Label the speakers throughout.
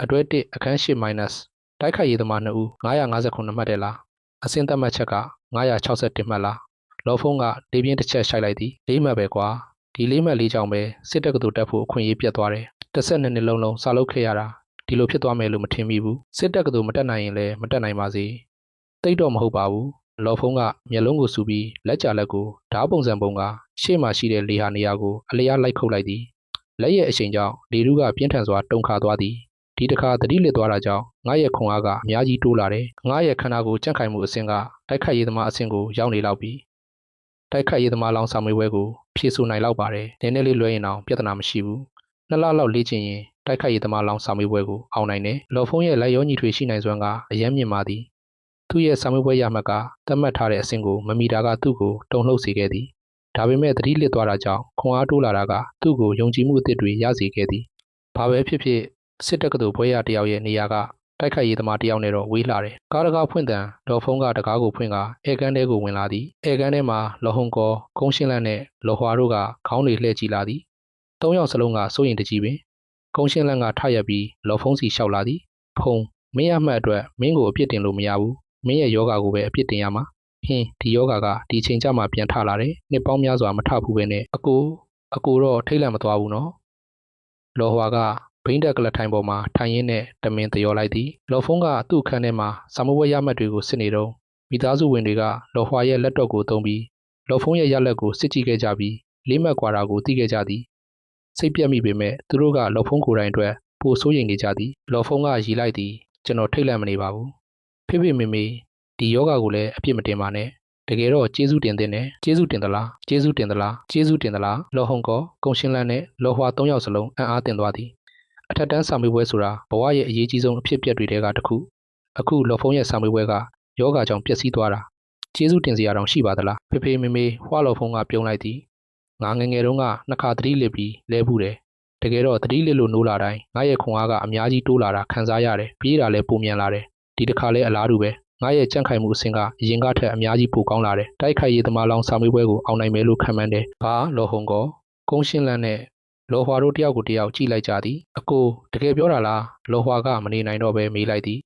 Speaker 1: အတွဲ1အခန်း8 minus တိုက်ခိုက်ရေးသမား2ဦး959မှတ်တယ်လားအစင်းသတ်မှတ်ချက်က961မှတ်လားလော်ဖုံးကလေးပြင်းတစ်ချက်ရှိုက်လိုက်သည်၄မှတ်ပဲကွာဒီ၄မှတ်၄ကြောင့်ပဲစစ်တပ်ကတူတက်ဖို့အခွင့်အရေးပြတ်သွားတယ်12နှစ်လုံးစာလုပ်ခဲ့ရတာဒီလိုဖြစ်သွားမယ်လို့မထင်မိဘူးစစ်တပ်ကတူမတက်နိုင်ရင်လည်းမတက်နိုင်ပါစေတိတ်တော့မဟုတ်ပါဘူးလော်ဖုံးကမျက်လုံးကိုစူပြီးလက်ကြလက်ကိုဓားပုံစံပုံကရှေ့မှာရှိတဲ့လေဟာနေရာကိုအလျားလိုက်ခုတ်လိုက်သည်လက်ရဲ့အချိန်ကြောင့်လေထုကပြင်းထန်စွာတုန်ခါသွားသည်ဒီတစ်ခါသတိလစ်သွားတာကြောင့်ငါရဲ့ခွန်အားကအများကြီးတိုးလာတယ်ငါရဲ့ခန္ဓာကိုယ်ကြန့်ခိုင်မှုအဆင့်ကတိုက်ခိုက်ရေးသမားအဆင့်ကိုရောက်နေလောက်ပြီတိုက်ခိုက်ရေးသမားလောင်စာမေးပွဲကိုဖြေဆိုနိုင်လောက်ပါတယ်နည်းနည်းလေးလွဲရင်တော့ပြဿနာမရှိဘူး2လလောက်လေ့ကျင့်ရင်တိုက်ခိုက်ရေးသမားလောင်စာမေးပွဲကိုအောင်နိုင်တယ်လော်ဖုံးရဲ့လက်ရောညီထွေရှိနိုင်စွမ်းကအယမ်းမြင့်ပါသည်သူ့ရဲ့စာမေးပွဲရမှတ်ကသတ်မှတ်ထားတဲ့အဆင့်ကိုမမီတာကသူ့ကိုတုန်လှုပ်စေခဲ့သည်ဒါပေမဲ့သတိလစ်သွားတာကြောင့်ခွန်အားတိုးလာတာကသူ့ကိုယုံကြည်မှုအသစ်တွေရစေခဲ့သည်ဘာပဲဖြစ်ဖြစ်စစ်တပ်ကတူဘွဲရတယောက်ရဲ့နေရာကတိုက်ခိုက်ရေးသမားတယောက်နဲ့တော့ဝေးလာတယ်ကားတကားဖွင့်တန်လော်ဖုံးကတကားကိုဖွင့်ကအဲကန်းထဲကိုဝင်လာသည်အဲကန်းထဲမှာလော်ဟုံကောကုန်းရှင်းလန့်နဲ့လော်ဟွာတို့ကခေါင်းတွေလှည့်ကြည့်လာသည်၃ယောက်စလုံးကစိုးရင်တကြီးပင်ကုန်းရှင်းလန့်ကထရက်ပြီးလော်ဖုံးစီလျှောက်လာသည်ဖုံမင်းရမှတ်အတွက်မင်းကိုအပြစ်တင်လို့မရဘူးမင်းရဲ့ယောဂါကိုပဲအပြစ်တင်ရမှာဟင်းဒီယောဂါကဒီချိန်ကျမှပြန်ထလာတယ်နှစ်ပေါင်းများစွာမထဘူးပဲနဲ့အကိုတော့ထိတ်လန့်မသွားဘူးနော်လော်ဟွာကဘိန်းတက်ကလထိုင်ပေါ်မှာထိုင်ရင်းနဲ့တမင်တရောလိုက်သည်လော်ဖုံးကသူ့အခန်းထဲမှာစာမွေးရမှတ်တွေကိုစစ်နေတော့မိသားစုဝင်တွေကလော်ဟွာရဲ့လက်တော့ကိုသုံးပြီးလော်ဖုံးရဲ့ရက်လက်ကိုစစ်ကြည့်ခဲ့ကြပြီးလေးမှတ်ကွာတာကိုသိခဲ့ကြသည်စိတ်ပြတ်မိပေမဲ့သူတို့ကလော်ဖုံးကိုယ်တိုင်အတွက်ပိုစိုးရိမ်နေကြသည်လော်ဖုံးကရီလိုက်သည်ကျွန်တော်ထိတ်လန့်မနေပါဘူးဖေဖေမေမေဒီယောဂါကိုလည်းအပြစ်မတင်ပါနဲ့တကယ်တော့ကျေးဇူးတင်တဲ့နဲ့ကျေးဇူးတင်သလားကျေးဇူးတင်သလားကျေးဇူးတင်သလားလော်ဟုံကောကုံရှင်းလန်းနဲ့လော်ဟွာ၃ယောက်စလုံးအံ့အားသင့်သွားသည်အထက်တန်းစာမေးပွဲဆိုတာဘဝရဲ့အရေးကြီးဆုံးအဖြစ်အပျက်တွေထဲကတစ်ခုအခုလော်ဖုံးရဲ့စာမေးပွဲကယောဂါကြောင့်ပျက်စီးသွားတာကျေးဇူးတင်စရာတောင်ရှိပါသလားဖေဖေမေမေဟွာလော်ဖုံးကပြုံးလိုက်သည်ငါငယ်ငယ်တုန်းကနှစ်ခါသတိလစ်ပြီးလဲဘူးတယ်တကယ်တော့သတိလစ်လို့နိုးလာတိုင်းငါရဲ့ခွန်အားကအများကြီးတိုးလာတာခံစားရတယ်ပြေးတာလည်းပုံမြန်လာတယ်ဒီတစ်ခါလဲအလားတူပဲငါရဲ့ကြန့်ခိုင်မှုအဆင့်ကအရင်ကထက်အများကြီးပိုကောင်းလာတယ်တိုက်ခိုက်ရေးသမားလောင်စာမေးပွဲကိုအောင်နိုင်မယ်လို့ခံမှန်းတယ်ဘာလော်ဟုံကောကုန်းရှင်းလန်းနဲ့လော်ဟွာတို့တယောက်ကိုတယောက်ကြည့်လိုက်ကြသည်အကိုတကယ်ပြောတာလားလော်ဟွာကမနေနိုင်တော့ပဲမေးလိုက်သည်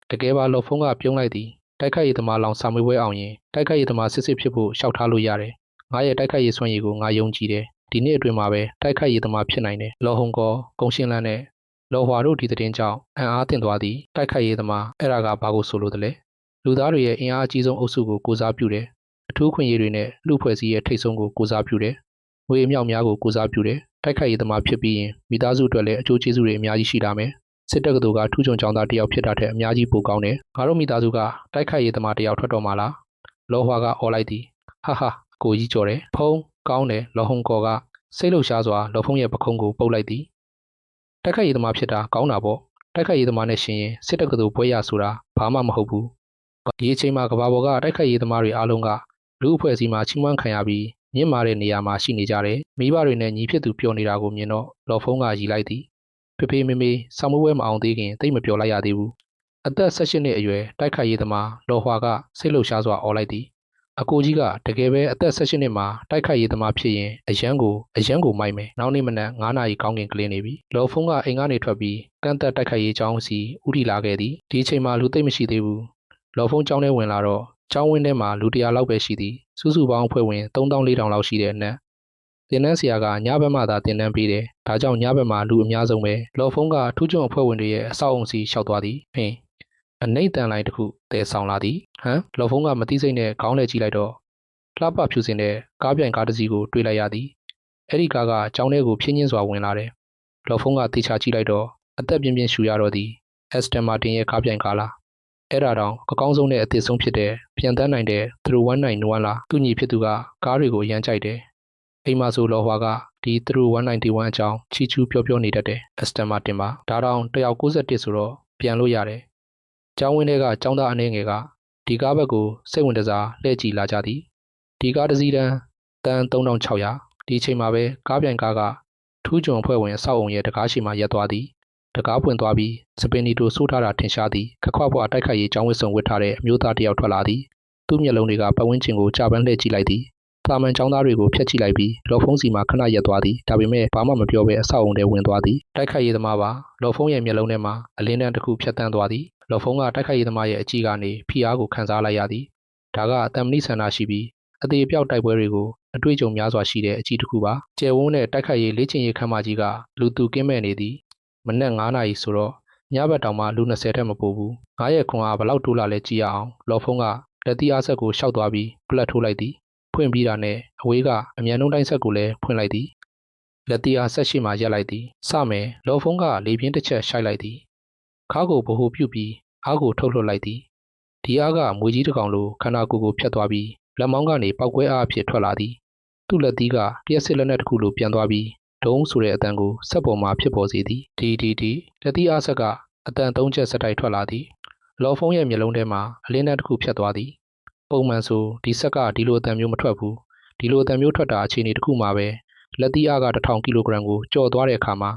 Speaker 1: တကယ်ပါလော်ဖုံးကပြုံးလိုက်သည်တိုက်ခိုက်ရေးသမားလောင်စာမေးပွဲအောင်ရင်တိုက်ခိုက်ရေးသမားစစ်စစ်ဖြစ်ဖို့ရှောက်ထားလို့ရတယ်ငါရဲ့တိုက်ခိုက်ရေးစွမ်းရည်ကိုငါယုံကြည်တယ်ဒီနေ့အတွင်းမှာပဲတိုက်ခိုက်ရေးသမားဖြစ်နိုင်တယ်လော်ဟုံကောကုန်းရှင်းလန်းနဲ့လော်ဟွာတို့ဒီသတင်းကြောင့်အံ့အားသင့်သွားသည်တိုက်ခိုက်ရေးသမားအဲ့ဒါကဘာကိုဆိုလို့တလဲလူသားတွေရဲ့အင်အားအကြီးဆုံးအုပ်စုကိုကိုစားပြုတယ်အထူးခွင့်ရေးတွေနဲ့လူဖွဲ့စည်းရဲ့ထိပ်ဆုံးကိုကိုစားပြုတယ်ငွေအမြောက်များကိုကိုစားပြုတယ်တိုက်ခိုက်ရေးသမားဖြစ်ပြီးရင်မိသားစုအတွက်လည်းအကျိုးကျေးဇူးတွေအများကြီးရှိလာမယ်စစ်တပ်ကတူကထူးချွန်ကြောင်သားတယောက်ဖြစ်တာတဲ့အများကြီးပိုကောင်းတယ်ငါတို့မိသားစုကတိုက်ခိုက်ရေးသမားတယောက်ထွက်တော်မှာလားလော်ဟွာကအော်လိုက်သည်ဟာဟာကိုကြီးကြော်တယ်ဖုံးကောင်းတယ်လော်ဟုံကောကစိတ်လှုပ်ရှားစွာလော်ဖုံးရဲ့ပခုံးကိုပုတ်လိုက်သည်တိုက်ခိုက်ရေးသမားဖြစ်တာကောင်းတာပေါ့တိုက်ခိုက်ရေးသမားနဲ့ရှင်ရင်စစ်တပ်ကတူဘွဲရဆိုတာဘာမှမဟုတ်ဘူးဒီအချိန်မှာကဘာပေါ်ကတိုက်ခိုက်ရေးသမားတွေအားလုံးကလူအဖွဲ့အစည်းမှာချီးမွမ်းခံရပြီးမြင့်မာတဲ့နေရာမှာရှိနေကြတယ်မိဘတွေနဲ့ညီဖြစ်သူပျော်နေတာကိုမြင်တော့လော်ဖုံးကရီလိုက်သည်ဖေဖေမေမေဆောင်းမွေးမအောင်သေးခင်တိတ်မပျော်လိုက်ရသေးဘူးအသက်18နှစ်အရွယ်တိုက်ခိုက်ရေးသမားလော်ဟွာကစိတ်လှုပ်ရှားစွာအော်လိုက်သည်အကိုကြီးကတကယ်ပဲအသက်18နှစ်မှာတိုက်ခိုက်ရေးသမားဖြစ်ရင်အရန်ကိုမိုက်မယ်နောက်နေ့မနက်9နာရီကောင်းကင်ကလင်းနေပြီလော်ဖုံးကအိမ်ကနေထွက်ပြီးကန့်သက်တိုက်ခိုက်ရေးကျောင်းစီဥတီလာခဲ့သည်ဒီအချိန်မှာလူသိမ့်မရှိသေးဘူးလော်ဖုံးကျောင်းထဲဝင်လာတော့ကျောင်းဝင်းထဲမှာလူ100လောက်ပဲရှိသည်စုစုပေါင်းအဖွဲ့ဝင်3400လောက်ရှိတဲ့အနက်တင်နန်းဆရာကညဘက်မှသာတင်နန်းပေးတယ်ဒါကြောင့်ညဘက်မှာလူအများဆုံးပဲလော်ဖုံးကထူးချွန်အဖွဲ့ဝင်တွေရဲ့အဆောက်အုံစီလျှောက်သွားသည်ဟင်းအနိမ့်တန်လိုင်းတစ်ခုတည်ဆောင်လာသည်ဟမ်လော်ဖုံးကမသိစိတ်နဲ့ခေါင်းလဲကြည့်လိုက်တော့လှပဖြူစင်တဲ့ကားပြိုင်ကားတစ်စီးကိုတွေ့လိုက်ရသည်အဲ့ဒီကားကကျောင်းထဲကိုဖြင်းချင်းစွာဝင်လာတယ်လော်ဖုံးကတေချာကြည့်လိုက်တော့အသက်ပြင်းပြင်းရှူရတော့သည်အက်စတန်မာတင်ရဲ့ကားပြိုင်ကားလားအဲ့ဒါတောင်အကောင်းဆုံးနဲ့အသစ်ဆုံးဖြစ်တဲ့ပြန်တန်းနိုင်တဲ့319လားသူ့ညီဖြစ်သူကကားတွေကိုအရန်ကြိုက်တယ်အိမ်မှာဆိုလော်ဟွာကဒီ391အကြောင်းချီချူးပြောနေတတ်တယ်အက်စတန်မာတင်ပါဒါတောင်191ဆိုတော့ပြန်လို့ရတယ်ကျောင်းဝင်းထဲကကျောင်းသားအနေငယ်ကဒီကားဘက်ကိုစိတ်ဝင်စားလှည့်ကြည့်လာကြသည်ဒီကားတစ်စီးတန်းတန်3600ဒီအချိန်မှာပဲကားပြိုင်ကားကထူးချွန်အဖွဲ့ဝင်အဆောက်အုံရဲ့တကားရှိမှရပ်သွားသည်တကားပွင့်သွားပြီးစပင်နီတိုဆိုးထားတာထင်ရှားသည်ခခွပွားတိုက်ခိုက်ရေးကျောင်းဝတ်စုံဝတ်ထားတဲ့အမျိုးသားတစ်ယောက်ထွက်လာသည်သူ့မျက်လုံးတွေကပတ်ဝန်းကျင်ကိုကြာပန်းလှည့်ကြည့်လိုက်သည် တာမန်ចောင်းသားတွေကိုဖျက်ချိလိုက်ပြီးလော်ဖုံးစီမှာခဏရက်သွားသည်ဒါပေမဲ့ဘာမှမပြောဘဲအဆောက်အုံထဲဝင်သွားသည်တိုက်ခိုက်ရေးသမားပါလော်ဖုံးရဲ့မျက်လုံးထဲမှာအလင်းတန်းတစ်ခုဖြတ်တန်းသွားသည်လော်ဖုံးကတိုက်ခိုက်ရေးသမားရဲ့အကြည့်ကနေဖိအားကိုခံစားလိုက်ရသည်ဒါကအတမ်မဏိဆန္ဒရှိပြီးအသေးအပြောက်တိုက်ပွဲတွေကိုအတွေ့အကြုံများစွာရှိတဲ့အကြည့်တစ်ခုပါကျယ်ဝန်းတဲ့တိုက်ခိုက်ရေးလေ့ကျင့်ရေးခန်းမကြီးကလူသူကင်းမဲ့နေသည်မနက်9 နာရီဆိုတော့ညဘက်တောင်မှလူ20ထက်မပိုဘူးငါရဲ့ခွန်အားဘလောက်တိုးလာလဲကြည့်ရအောင်လော်ဖုံးကလက်သီးအားဆက်ကိုရှောက်သွားပြီးပလက်ထိုးလိုက်သည်ဖွင့်ပြီးတာနဲ့အဝေးကအမြန်နှုံးတိုင်းဆက်ကိုလည်းဖွင့်လိုက်သည်လက်သီးအားဆက်ရှိမှရက်လိုက်သည်စမယ်လော်ဖုံးကလေပြင်းတစ်ချက်ရှိုက်လိုက်သည်ခါကိုဗဟိုပြုတ်ပြီးအားကိုထုတ်လွှတ်လိုက်သည်ဒီအားကမွေကြီးတစ်ကောင်လိုခန္ဓာကိုယ်ကိုဖျက်သွားပြီးလက်မောင်းကနေပောက်ကွဲအားအဖြစ်ထွက်လာသည်သူ့လက်သီးကလျှက်စစ်လက်နက်တစ်ခုလိုပြန်သွားပြီးဒုံးဆိုတဲ့အတန်ကိုဆက်ပေါ်မှာဖြစ်ပေါ်စေသည်ဒီလက်သီးအားဆက်ကအတန်3ချက်ဆက်တိုက်ထွက်လာသည်လော်ဖုံးရဲ့မျက်လုံးထဲမှာအလင်းတန်းတစ်ခုဖြတ်သွားသည်ပုံမှန်ဆိုဒီဆက်ကဒီလိုအတန်မျိုးမထွက်ဘူးဒီလိုအတန်မျိုးထွက်တာအခြေအနေတစ်ခုမှာပဲလက်သီးအားက1000 ကီလိုဂရမ်ကိုကျော်သွားတဲ့အခါမှာ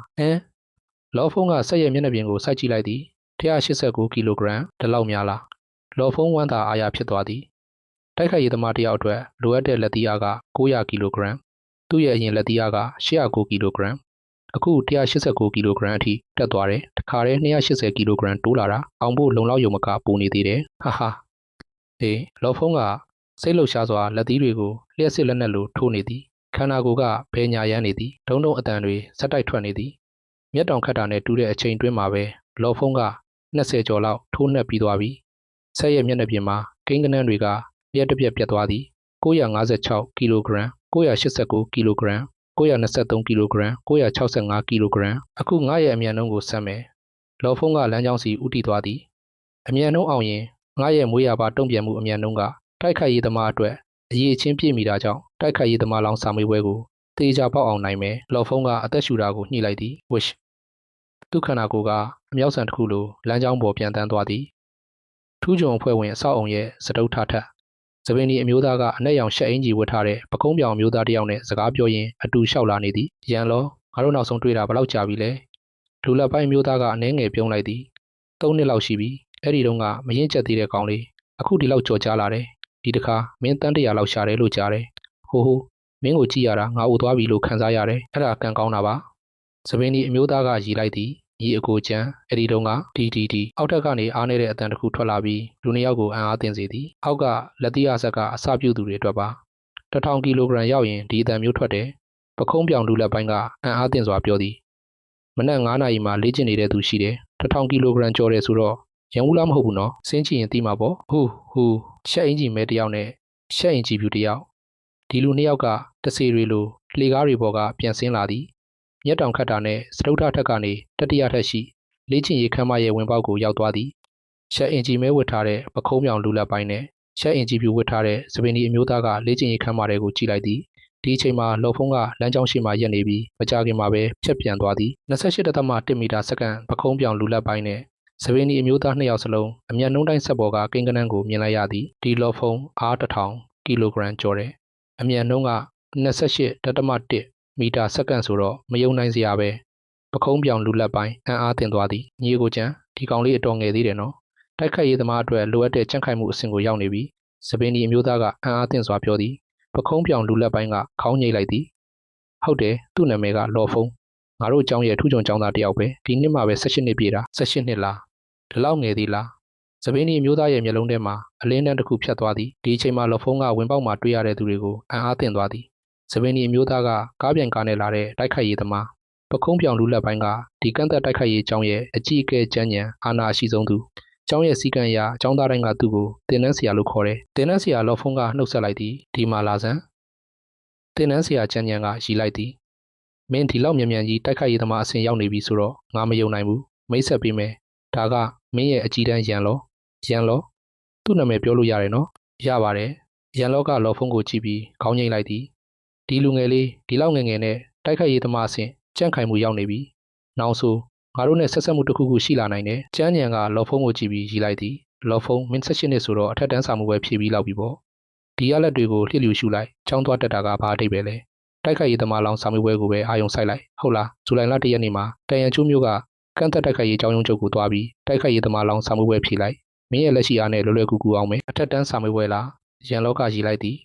Speaker 1: လော်ဖုံးကဆက်ရဲ့မျက်နှာပြင်ကိုစိုက်ကြည့်လိုက်သည်189 ကီလိုဂရမ်ဒီလောက်များလားလော်ဖုံးဝမ်းသာအားရဖြစ်သွားသည်တိုက်ခိုက်ရေးသမားတစ်ယောက်အတွက်လိုအပ်တဲ့လက်သီးအားက900 ကီလိုဂရမ်သူ့ရဲ့အရင်လက်သီးအားက809 ကီလိုဂရမ်အခု189 ကီလိုဂရမ်အထိတက်သွားတယ်တခါတည်း280 ကီလိုဂရမ်တိုးလာတာအောင်ဖို့လုံလောက်ရုံမကပိုနေသေးတယ်ဟာလော်ဖုံးကစိတ်လှုပ်ရှားစွာလက်သီးတွေကိုလျှက်စစ်လက်နက်လိုထိုးနေသည်ခန္ဓာကိုယ်ကဘဲညာရမ်းနေသည်ဒုံအတန်တွေဆက်တိုက်ထွက်နေသည်မျက်တောင်ခတ်တာနဲ့တူတဲ့အချိန်တွင်းမှာပဲလော်ဖုံးက20ကျော်လောက်ထိုးနှက်ပြီးသွားပြီးဆက်ရဲ့မျက်နှာပြင်မှာကိန်းကနန်းတွေကပြက်ပြက်သွားသည်956 ကီလိုဂရမ်989 ကီလိုဂရမ်923 ကီလိုဂရမ်965 ကီလိုဂရမ်အခုငါရဲ့အမြန်နှုန်းကိုဆက်မယ်လော်ဖုံးကလမ်းကြောင်းစီဥတီသွားသည်အမြန်နှုန်းအောင်ရင်ငါရဲ့မွေးရပါတုံ့ပြန်မှုအမြန်နှုန်းကတိုက်ခိုက်ရေးသမားအတွက်အရေးချင်းပြည့်မိတာကြောင့်တိုက်ခိုက်ရေးသမားလောင်းစာမေးပွဲကိုတေချာပေါက်အောင်နိုင်မယ်လော်ဖုံးကအသက်ရှူတာကိုညှိလိုက်သည်ဝစ်သူခန္ဓာကိုယ်ကအမြောက်ဆန်တစ်ခုလိုလမ်းကြောင်းပေါ်ပြန်တန်းသွားသည်ထူးချွန်အဖွဲ့ဝင်အဆောက်အုံရဲ့စတုထထသပင်ဒီအမျိုးသားကအနက်ရောင်ရှက်အင်ကြီးဝတ်ထားတဲ့ပကုံးပြောင်အမျိုးသားတစ်ယောက်နဲ့စကားပြောရင်းအတူလျှောက်လာနေသည်ရန်လောငါတို့နောက်ဆုံးတွေ့တာဘယ်လောက်ကြာပြီလဲဒူလက်ပိုင်းအမျိုးသားကအနှဲငယ်ပြုံးလိုက်သည်3 နှစ်လောက်ရှိပြီအဲ့ဒီတုန်းကမရင်ကျက်သေးတဲ့ကောင်လေးအခုဒီလောက်ကြော်ကြားလာတယ်ဒီတစ်ခါမင်းတန်း100လောက်ရှာတယ်လို့ကြားတယ်ဟိုမင်းကိုကြည့်ရတာငါအိုသွားပြီလို့ခံစားရတယ်အဲ့ဒါကံကောင်းတာပါသပင်ဒီအမျိုးသားကရည်လိုက်သည်ညီအကိုချမ်းအဲ့ဒီတုန်းကဒီအောက်ထက်ကနေအားနေတဲ့အတန်တစ်ခုထွက်လာပြီးလူနှစ်ယောက်ကိုအံ့အားသင့်စေသည်အောက်ကလက်သီးအဆက်ကအစပြုသူတွေအတွက်ပါ1000 ကီလိုဂရမ်ရောက်ရင်ဒီအတန်မျိုးထွက်တယ်ပခုံးပြောင်လူလက်ပိုင်းကအံ့အားသင့်စွာပြောသည်မနက်9 နာရီမှလေ့ကျင့်နေတဲ့သူရှိတယ်1000 ကီလိုဂရမ်ကျော်တယ်ဆိုတော့ရန်ဦးလားမဟုတ်ဘူးနော်စင်းချင်ရင်သိမှာပေါ့ဟူရှက်အင်ဂျီမဲတစ်ယောက်နဲ့ရှက်အင်ဂျီဖြူတစ်ယောက်ဒီလူနှစ်ယောက်ကတစေတွေလိုလှေကားတွေပေါ်ကပြန်ဆင်းလာသည်မျက်တောင်ခတ်တာနဲ့စတုထထက်ကနေတတိယထက်ရှိလေ့ကျင့်ရေးခန်းမရဲ့ဝင်ပေါက်ကိုရောက်သွားသည်ရှက်အင်ဂျီမဲဝတ်ထားတဲ့ပခုံးပြောင်လူလက်ပိုင်းနဲ့ရှက်အင်ဂျီဖြူဝတ်ထားတဲ့စပင်ဒီအမျိုးသားကလေ့ကျင့်ရေးခန်းမတွေကိုကြည့်လိုက်သည်ဒီအချိန်မှာလော်ဖုံးကလမ်းကြောင်းရှိမှရက်နေပြီးမကြခင်မှာပဲဖြတ်ပြန်သွားသည်28.1 မီတာစက္ကန့်ပခုံးပြောင်လူလက်ပိုင်းနဲ့စပင်ဒီအမျိုးသား2 ယောက်စလုံးအမြန်နှုံးတိုင်းဆက်ပေါ်ကကိန်းကနန်းကိုမြင်လိုက်ရသည်ဒီလော်ဖုံးအား1000 ကီလိုဂရမ်ကျော်တယ်အမြန်နှုန်းက28.1 မီတာစက္ကန့်ဆိုတော့မယုံနိုင်စရာပဲပခုံးပြောင်လူလက်ပိုင်းအံ့အားသင့်သွားသည်ညီကိုချမ်းဒီကောင်လေးအတော်ငယ်သေးတယ်နော်တိုက်ခိုက်ရေးသမားအတွက်လိုအပ်တဲ့ကြံ့ခိုင်မှုအဆင့်ကိုရောက်နေပြီစပင်ဒီအမျိုးသားကအံ့အားသင့်စွာပြောသည်ပခုံးပြောင်လူလက်ပိုင်းကခေါင်းငိတ်လိုက်သည်ဟုတ်တယ်သူ့နာမည်ကလော်ဖုံးငါတို့အကြောင်းရဲ့ထူးချွန်ကျောင်းသားတစ်ယောက်ပဲဒီနှစ်မှပဲ18 နှစ်ပြည့်တာ18 နှစ်လားဒီလောက်ငယ်သေးလားစပင်ဒီအမျိုးသားရဲ့မျက်လုံးထဲမှာအလင်းတန်းတစ်ခုဖြတ်သွားသည်ဒီအချိန်မှာလော်ဖုံးကဝင်ပေါက်မှာတွေ့ရတဲ့သူတွေကိုအံ့အားသင့်သွားသည်စပင်ဒီအမျိုးသားကကားပြန်ကားနဲ့လာတဲ့တိုက်ခိုက်ရေးသမားပခုံးပြောင်လူလက်ပိုင်းကဒီကန့်သက်တိုက်ခိုက်ရေးကျောင်းရဲ့အကြီးအကဲကျန်းညံအာဏာအရှိဆုံးသူကျောင်းရဲ့စီကံအရကျောင်းသားတိုင်းကသူ့ကိုတင်နန်းဆရာလို့ခေါ်တယ်တင်နန်းဆရာလော်ဖုံးကနှုတ်ဆက်လိုက်သည်ဒီမှာလာစမ်းတင်နန်းဆရာကျန်းညံကရည်လိုက်သည်မင်းဒီလောက်မြန်မြန်ကြီးတိုက်ခိုက်ရေးသမားအဆင့်ရောက်နေပြီဆိုတော့ငါမယုံနိုင်ဘူးမိတ်ဆက်ပေးမယ်ဒါကမင်းရဲ့အကြီးတန်းရန်လောသူ့နာမည်ပြောလို့ရတယ်နော်ရပါတယ်ရန်လောကလော်ဖုံးကိုကြည့်ပြီးခေါင်းငိမ့်လိုက်သည်ဒီလူငယ်လေးဒီလောက်ငယ်ငယ်နဲ့တိုက်ခိုက်ရေးသမားအဆင့်ကြန့်ခိုင်မှုရောက်နေပြီနောက်ဆိုငါတို့နဲ့ဆက်ဆက်မှုတစ်ခုခုရှိလာနိုင်တယ်ကျန်းညံကလော်ဖုံးကိုကြည့်ပြီးရည်လိုက်သည်လော်ဖုံးမင်း18 နှစ်ဆိုတော့အထက်တန်းစာမှုပဲဖြည့်ပြီးလောက်ပြီပေါ့ဒီရလက်တွေကိုလှစ်လျူရှုလိုက်ချောင်းသွားတက်တာကဘာအထိပ်ပဲလဲတိုက်ခိုက်ရေးသမားလောင်းစာမေးပွဲကိုပဲအာရုံစိုက်လိုက်ဟုတ်လားဇူလိုင်လ1 ရက်နေ့မှာတန်ရန်ကျိုးမျိုးကကန့်သက်တိုက်ခိုက်ရေးကျောင်းရုံးချုပ်ကိုသွားပြီးတိုက်ခိုက်ရေးသမားလောင်းစာမေးပွဲဖြေလိုက်မင်းရဲ့လက်ရှိအားနဲ့လွယ်လွယ်ကူကူအောင်မယ်အထက်တန်းစာမေးပွဲလားရန်လောကရည်လိုက်သည်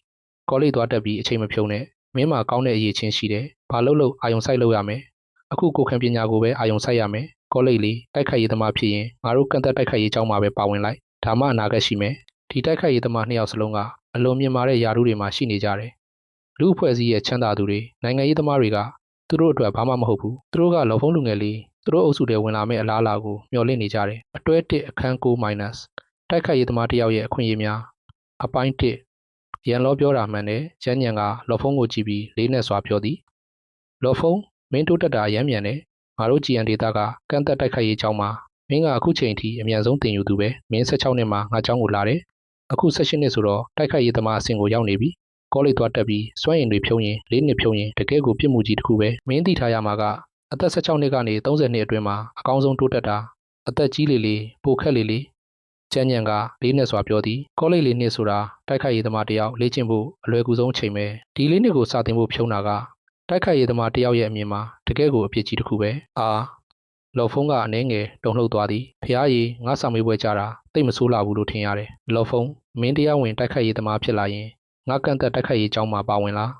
Speaker 1: ကောလိပ်သွားတက်ပြီးအချိန်မဖြုံနဲ့မင်းမှာကောင်းတဲ့အရေးချင်းရှိတယ်ဘာလို့လို့အာယုံဆိုင်လို့ရမယ်အခုကိုခံပညာကိုပဲအာယုံဆိုင်ရမယ်ကောလိပ်လေးတိုက်ခိုက်ရေးသမားဖြစ်ရင်ငါတို့ကန့်သက်တိုက်ခိုက်ရေးကြောင်းမှာပဲပါဝင်လိုက်ဒါမှအနာဂတ်ရှိမယ်ဒီတိုက်ခိုက်ရေးသမားနှစ်ယောက်စလုံးကအလွန်မြင့်မာတဲ့ယာရုတွေမှာရှိနေကြတယ်လူအဖွဲ့အစည်းရဲ့ချမ်းသာသူတွေနိုင်ငံရေးသမားတွေကသူတို့အတွက်ဘာမှမဟုတ်ဘူးသူတို့ကလော်ဖုံးလူငယ်လေးသူတို့အုပ်စုတွေဝင်လာမယ့်အလားအလာကိုမျှော်လင့်နေကြတယ်အတွဲ1အခန်း9 တိုက်ခိုက်ရေးသမားတစ်ယောက်ရဲ့အခွင့်အရေးများအပိုင်း1ရန်လောပြောတာမှန်တယ်ကျန်းညံကလော်ဖုံးကိုကြည့်ပြီးလေးနဲ့စွာပြောသည်လော်ဖုံးမင်းတိုးတက်တာအရမ်းမြန်တယ်ငါတို့ GN ဒေတာကကန့်သက်တိုက်ခိုက်ရေးကြောင်းမှာမင်းကအခုချိန်ထိအမြန်ဆုံးတင်ယူသူပဲမင်း16နှစ်မှာငါเจ้าကိုလာတယ်အခု18နှစ်ဆိုတော့တိုက်ခိုက်ရေးသမားအဆင့်ကိုရောက်နေပြီကောလိပ်သွားတက်ပြီးစွမ်းရည်တွေဖြုံးရင်၄နှစ်ဖြုံးရင်တကယ်ကိုပြစ်မှုကြီးတစ်ခုပဲမင်းသိထားရမှာကအသက်16နှစ်ကနေ30နှစ်အတွင်းမှာအကောင်းဆုံးတိုးတက်တာအသက်ကြီးလေပိုခက်လေကျန်းညံကလေးနှစ်စွာပြောသည်ကောလိပ်လေးနှစ်ဆိုတာတိုက်ခိုက်ရေးသမားတယောက်လေ့ကျင့်ဖို့အလွယ်ကူဆုံးအချိန်ပဲဒီလေးနှစ်ကိုစတင်ဖို့ဖြုံးတာကတိုက်ခိုက်ရေးသမားတယောက်ရဲ့အမြင်မှာတကယ်ကိုအပြစ်ကြီးတစ်ခုပဲလော်ဖုံးကအနှဲငယ်တုန်လှုပ်သွားသည်ဖျားရည်ငါဆောင်မေးပွဲကြတာတိတ်မဆိုးလာဘူးလို့ထင်ရတယ်လော်ဖုံးမင်းတရားဝင်တိုက်ခိုက်ရေးသမားဖြစ်လာရင်ငါကန့်သက်တိုက်ခိုက်ရေးကြောင်းမှာပါဝင်လား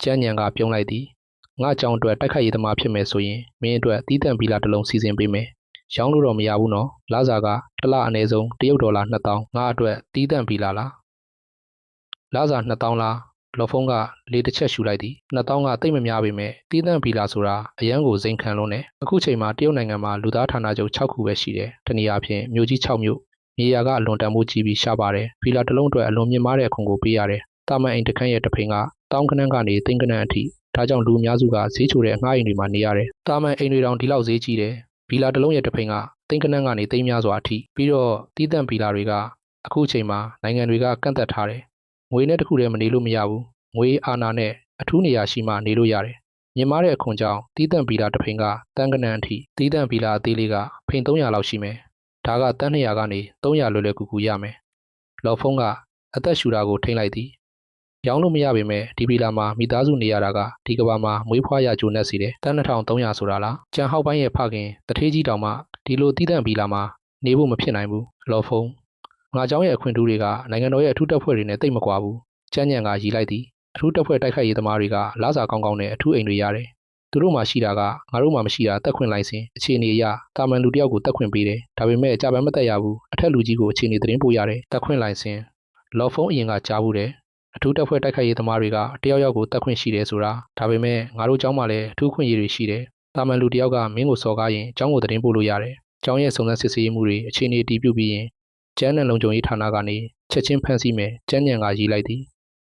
Speaker 1: ကျန်းညံကပြုံးလိုက်သည်ငါကြောင်းအတွက်တိုက်ခိုက်ရေးသမားဖြစ်မယ်ဆိုရင်မင်းအတွက်တီးတန့်ဗီလာတစ်လုံးစီစဉ်ပေးမယ်ရောင်းလို့တော့မရဘူးနော်လစာကတစ်လအနည်းဆုံးတရုတ်ဒေါ်လာ2000ငါအတွက်တီးတန့်ဗီလာလားလစာ2000လားလော်ဖုံးကလေတစ်ချက်ရှူလိုက်သည်2000ကတိတ်မများပေမဲ့တီးတန့်ဗီလာဆိုတာအရန်ကိုစိန်ခံလုံးနဲ့အခုချိန်မှာတရုတ်နိုင်ငံမှာလူသားဌာနချုပ်6ခုပဲရှိတယ်တနည်းအားဖြင့်မြို့ကြီး6မြို့မြေယာကအလွန်တန်ဖိုးကြီးပြီးရှားပါတယ်ဗီလာတစ်လုံးအတွက်အလွန်မြင့်မားတဲ့အခွန်ကိုပေးရတယ်တာမန်အိမ်တစ်ခန်းရဲ့တစ်ဖိန်ကတောင်းကနန်းကနေသိန်းကနန်းအထိဒါကြောင့်လူအများစုကဈေးချိုတဲ့အငှားအိမ်တွေမှာနေရတယ်တာမန်အိမ်တွေတောင်ဒီလောက်ဈေးကြီးတယ်ဗီလာတစ်လုံးရဲ့တစ်ဖိန်ကသိန်းကနန်းကနေသိန်းများစွာအထိပြီးတော့တီးတန့်ဗီလာတွေကအခုချိန်မှာနိုင်ငံတွေကကန့်သက်ထားတယ်ငွေနဲ့တစ်ခုတည်းမနေလို့မရဘူးငွေအာဏာနဲ့အထူးနေရာရှိမှနေလို့ရတယ်မြင်မာတဲ့အခွန်ကြောင့်တီးတန့်ဗီလာတစ်ဖိန်ကတန်းကနန်းအထိတီးတန့်ဗီလာအသေးလေးကဖိန်300လောက်ရှိမယ်ဒါကတန်း200ကနေ300လွယ်လွယ်ကူကူရမယ်လော်ဖုံးကအသက်ရှူတာကိုထိမ့်လိုက်သည်ရောင်းလို့မရပေမဲ့ဒီဗီလာမှာမိသားစုနေရတာကဒီကဘာမှာမွေးဖွားရကြိုးနဲ့စီတယ်တန်း2300ဆိုတာလားကြံဟောက်ပိုင်းရဲ့ဖခင်တထေးကြီးတောင်မှဒီလိုတီးတန့်ဗီလာမှာနေဖို့မဖြစ်နိုင်ဘူးလော်ဖုံးငါเจ้าရဲ့အခွင့်အထူးတွေကနိုင်ငံတော်ရဲ့အထူးတပ်ဖွဲ့တွေနဲ့တိတ်မကွာဘူးကျန်းညံကရည်လိုက်သည်အထူးတပ်ဖွဲ့တိုက်ခိုက်ရေးသမားတွေကလစာကောင်းကောင်းနဲ့အထူးအိမ်တွေရတယ်သူတို့မှရှိတာကငါတို့မှမရှိတာတက်ခွင့်လိုက်စဉ်အခြေအနေအရတာမန်လူတယောက်ကိုတက်ခွင့်ပေးတယ်ဒါပေမဲ့အကြပန်းမတက်ရဘူးအထက်လူကြီးကိုအခြေအနေသတင်းပို့ရတယ်တက်ခွင့်လိုက်စဉ်လော်ဖုံးအရင်ကကြားဘူးတယ်အထူးတပ်ဖွဲ့တိုက်ခိုက်ရေးသမားတွေကတယောက်ယောက်ကိုတက်ခွင့်ရှိတယ်ဆိုတာဒါပေမဲ့ငါတို့เจ้าမှလည်းအထူးခွင့်ရေးတွေရှိတယ်တာမန်လူတယောက်ကမင်းကိုစော်ကားရင်เจ้าကိုသတင်းပို့လို့ရတယ်เจ้าရဲ့စုံစမ်းစစ်ဆေးမှုတွေအခြေအနေတည်ပြုပြီးရင်ကျန်းနဲ့လုံခြုံရေးဌာနကနေချက်ချင်းဖမ်းဆီးမယ်ကျန်းညံကရေးလိုက်သည်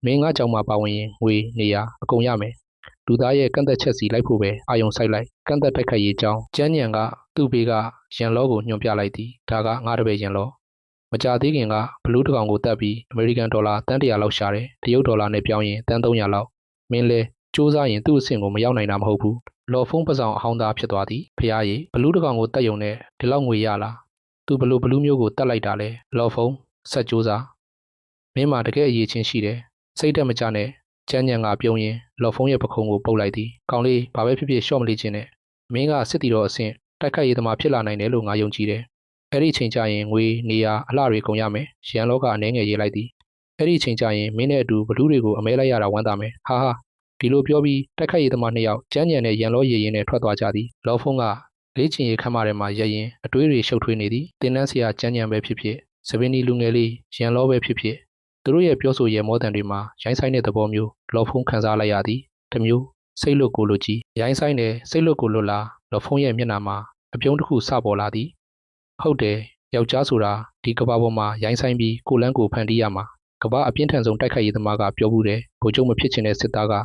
Speaker 1: မင်းငါကြောင်မှာပါဝင်ရင်ငွေနေရအကုန်ရမယ်လူသားရဲ့ကန့်သက်ချက်စီလိုက်ဖို့ပဲအာယုံဆိုင်လိုက်ကန့်သက်တိုက်ခိုက်ရေးကြောင်းကျန်းညံကသူ့ဘေးကရန်လောကိုညွှန်ပြလိုက်သည်ဒါကငါတပည့်ရန်လောမကြသေးခင်ကဘလူးတကောင်ကိုတက်ပြီးအမေရိကန်ဒေါ်လာတန်း100လောက်ရှာတယ်တရုတ်ဒေါ်လာနဲ့ပြောင်းရင်တန်း300လောက်မင်းလဲစူးစမ်းရင်သူ့အဆင့်ကိုမရောက်နိုင်တာမဟုတ်ဘူးလော်ဖုံးပစောင်အဟောင်းသားဖြစ်သွားသည်ဖျားရည်ဘလူးတကောင်ကိုတက်ယုံနဲ့ဒီလောက်ငွေရလားသူဘလူးမျိုးကိုတက်လိုက်တာလဲလော်ဖုံးဆက်စူးစမ်းမင်းမှာတကယ်အရေးချင်းရှိတယ်စိတ်တက်မကြနဲ့ကျန်းညံကပြုံးရင်လော်ဖုံးရဲ့ပခုံးကိုပုတ်လိုက်သည်ကောင်းလေးဘာပဲဖြစ်ဖြစ်ရှော့မလေးခြင်းနဲ့မင်းကစစ်တီတော်အဆင့်တိုက်ခိုက်ရေးသမားဖြစ်လာနိုင်တယ်လို့ငါယုံကြည်တယ်အဲ့ဒီချိန်ကျရင်ငွေနေရာအလှတွေကုန်ရမယ်ရန်လောကအနှဲငယ်ရေးလိုက်သည်အဲ့ဒီချိန်ကျရင်မင်းနဲ့အတူဘလူးတွေကိုအမဲလိုက်ရတာဝမ်းသာမယ်ဟာဒီလိုပြောပြီးတိုက်ခိုက်ရေးသမား2ယောက်ကျန်းညံနဲ့ရန်လောရည်ရင်နဲ့ထွက်သွားကြသည်လော်ဖုံးကလေးချင်ရေးခမ်းမထဲမှာရရင်အတွေးတွေရှုပ်ထွေးနေသည်တင်းနှန်းဆရာကျန်းညံပဲဖြစ်ဖြစ်စပင်းဒီလူငယ်လေးရန်လောပဲဖြစ်ဖြစ်သူတို့ရဲ့ပြောဆိုရဲမောတန်တွေမှာရိုင်းဆိုင်တဲ့သဘောမျိုးလော်ဖုံးခံစားလိုက်ရသည်တမျိုးစိတ်လွတ်ကိုလွတ်ကြီးရိုင်းဆိုင်တဲ့စိတ်လွတ်ကိုလွတ်လာလော်ဖုံးရဲ့မျက်နှာမှာအပြုံးတစ်ခုစပေါ်လာသည်ဟုတ်တယ်ယောက်ျားဆိုတာဒီကဘာပေါ်မှာရိုင်းဆိုင်ပြီးကိုလန်းကိုဖန်တီးရမှာကဘာအပြင်းထန်ဆုံးတိုက်ခိုက်ရေးသမားကပြောဘူးတယ်ဗိုလ်ချုပ်မဖြစ်ချင်တဲ့စစ်သားကေ